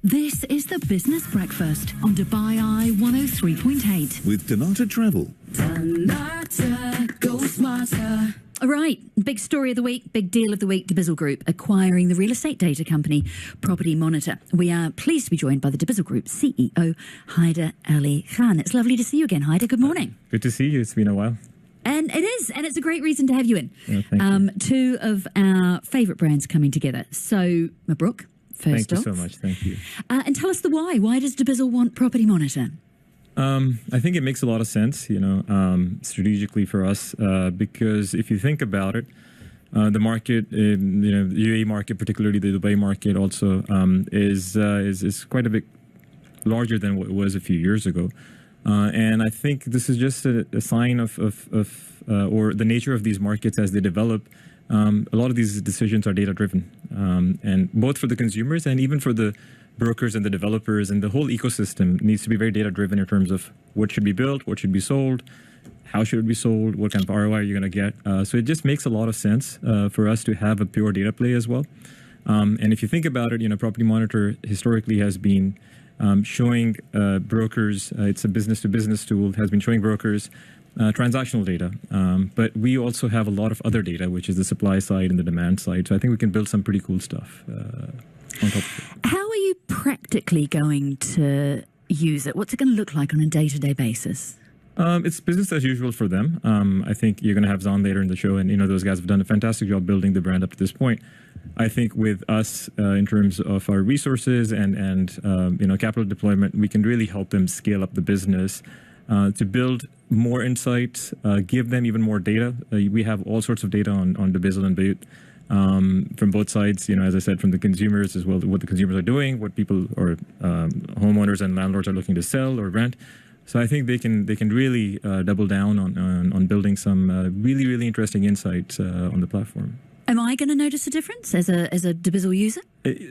This is the Business Breakfast on Dubai Eye 103.8. With Donata Travel. Donata, go smarter. All right, big story of the week, big deal of the week, dubizzle Group acquiring the real estate data company Property Monitor. We are pleased to be joined by the dubizzle Group CEO Haider Khan. It's lovely to see you again, Haider. Good morning. Good to see you. It's been a while. And it is, and it's a great reason to have you in. Yeah, thank you. Two of our favourite brands coming together. So, Mabruk, first off. Thank you so much. Thank you. And tell us the why. Why does dubizzle want Property Monitor? I think it makes a lot of sense, strategically for us, because if you think about it, the market, the UAE market, particularly the Dubai market, also is quite a bit larger than what it was a few years ago, and I think this is just a sign of or the nature of these markets as they develop. A lot of these decisions are data driven, and both for the consumers and even for the brokers and the developers, and the whole ecosystem needs to be very data driven in terms of what should be built, what should be sold, how should it be sold, what kind of ROI you're going to get. So it just makes a lot of sense for us to have a pure data play as well. And if you think about it, Property Monitor historically has been showing brokers, it's a business to business tool, has been showing brokers transactional data. But we also have a lot of other data, which is the supply side and the demand side. So I think we can build some pretty cool stuff on top of it. How are you practically going to use it? What's it going to look like on a day-to-day basis? It's business as usual for them. I think you're going to have Zan later in the show, and those guys have done a fantastic job building the brand up to this point. I think with us, in terms of our resources and capital deployment, we can really help them scale up the business to build more insights, give them even more data. We have all sorts of data on dubizzle and Bayut. From both sides, as I said, from the consumers as well, what the consumers are doing, what people or homeowners and landlords are looking to sell or rent. So I think they can really double down on building some really, really interesting insights on the platform. Am I going to notice a difference as a dubizzle user?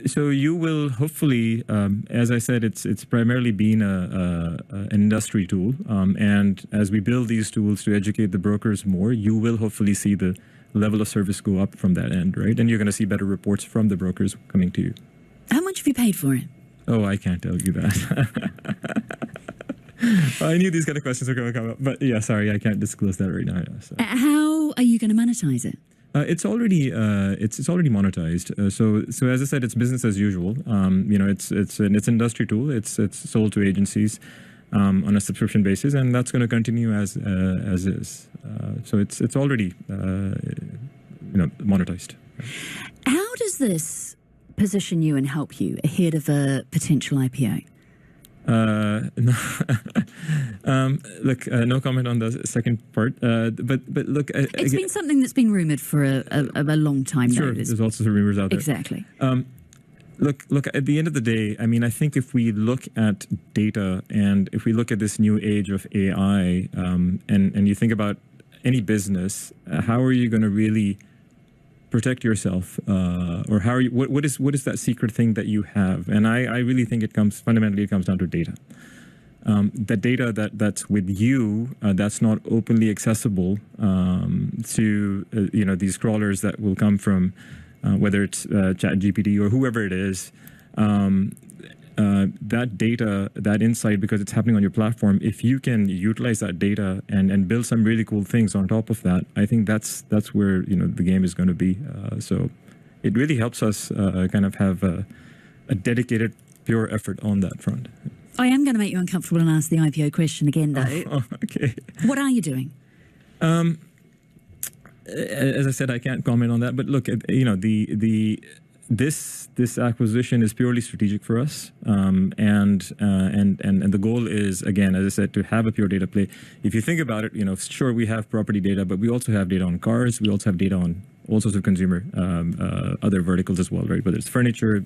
So you will hopefully, as I said, it's primarily been an industry tool, and as we build these tools to educate the brokers more, you will hopefully see the level of service go up from that end, right? And you're going to see better reports from the brokers coming to you. How much have you paid for it? Oh, I can't tell you that. I knew these kind of questions were going to come up, but yeah, sorry, I can't disclose that right now. So. How are you going to monetize it? It's already monetized. So as I said, it's business as usual. It's an industry tool. It's sold to agencies on a subscription basis, and that's going to continue as is. So it's already monetized. How does this position you and help you ahead of a potential IPO? No comment on the second part. But look, it's been something that's been rumored for a long time. Sure, there's also some rumors out there. Exactly. Look. At the end of the day, I mean, I think if we look at data and if we look at this new age of AI, and you think about any business, how are you going to really protect yourself, or how are you? What is that secret thing that you have? And I really think it comes down to data. The data that's with you, that's not openly accessible to these crawlers that will come from whether it's ChatGPT or whoever it is. That data, that insight, because it's happening on your platform, if you can utilize that data and build some really cool things on top of that, I think that's where the game is going to be. So it really helps us kind of have a dedicated, pure effort on that front. I am going to make you uncomfortable and ask the IPO question again, though. Oh, okay. What are you doing? As I said, I can't comment on that. But look, this acquisition is purely strategic for us, and the goal is, again, as I said, to have a pure data play. If you think about it, sure, we have property data, but we also have data on cars. We also have data on all sorts of consumer other verticals as well, right? Whether it's furniture,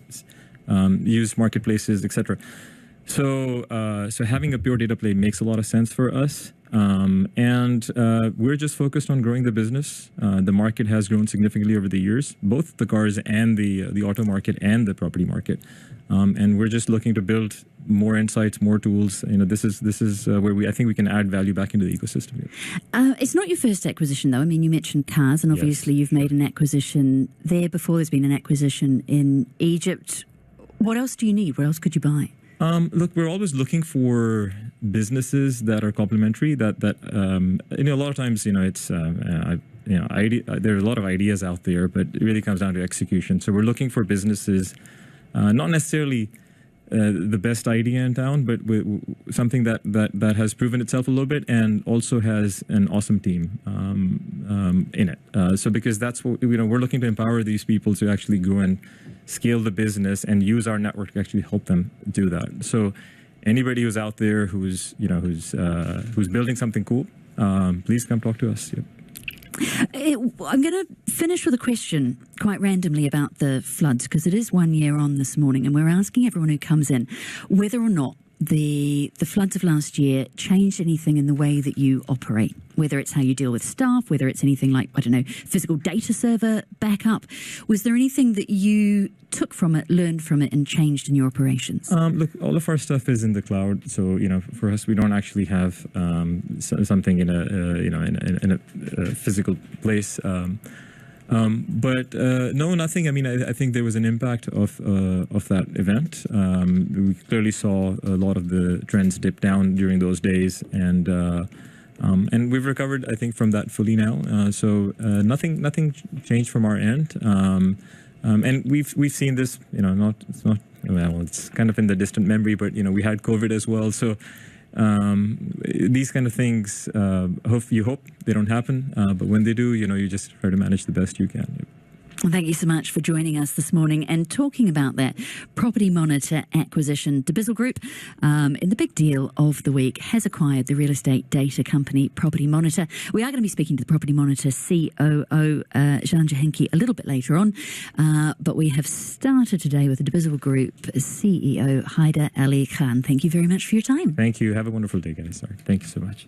used marketplaces, etc. So having a pure data play makes a lot of sense for us. And we're just focused on growing the business. The market has grown significantly over the years, both the cars and the auto market and the property market. And we're just looking to build more insights, more tools. This is where I think we can add value back into the ecosystem. It's not your first acquisition, though. I mean, you mentioned cars, and obviously you've made an acquisition there before. There's been an acquisition in Egypt. What else do you need? What else could you buy? Look, we're always looking for businesses that are complementary. A lot of times, it's there are a lot of ideas out there, but it really comes down to execution. So we're looking for businesses, not necessarily the best idea in town, but something that has proven itself a little bit and also has an awesome team in it. So because that's what we're looking to empower these people to actually go and scale the business and use our network to actually help them do that. So anybody who's out there who's building something cool, please come talk to us. Yep. I'm going to finish with a question quite randomly about the floods, because it is 1 year on this morning, and we're asking everyone who comes in whether or not the floods of last year changed anything in the way that you operate, whether it's how you deal with staff, whether it's anything like, I don't know, physical data server backup. Was there anything that you took from it, learned from it, and changed in your operations? Look, all of our stuff is in the cloud, so for us, we don't actually have something in a physical place. But no, nothing. I mean, I think there was an impact of that event. We clearly saw a lot of the trends dip down during those days, and we've recovered, I think, from that fully now. So nothing changed from our end. And we've seen this. It's kind of in the distant memory, but we had COVID as well. So these kind of things, you hope they don't happen, but when they do, you just try to manage the best you can. Well, thank you so much for joining us this morning and talking about that Property Monitor acquisition. Dubizzle Group, in the big deal of the week, has acquired the real estate data company Property Monitor. We are going to be speaking to the Property Monitor COO, Jean Jahenki, a little bit later on, but we have started today with the Dubizzle Group CEO Haider Khan. Thank you very much for your time. Thank you. Have a wonderful day, guys. Sorry. Thank you so much.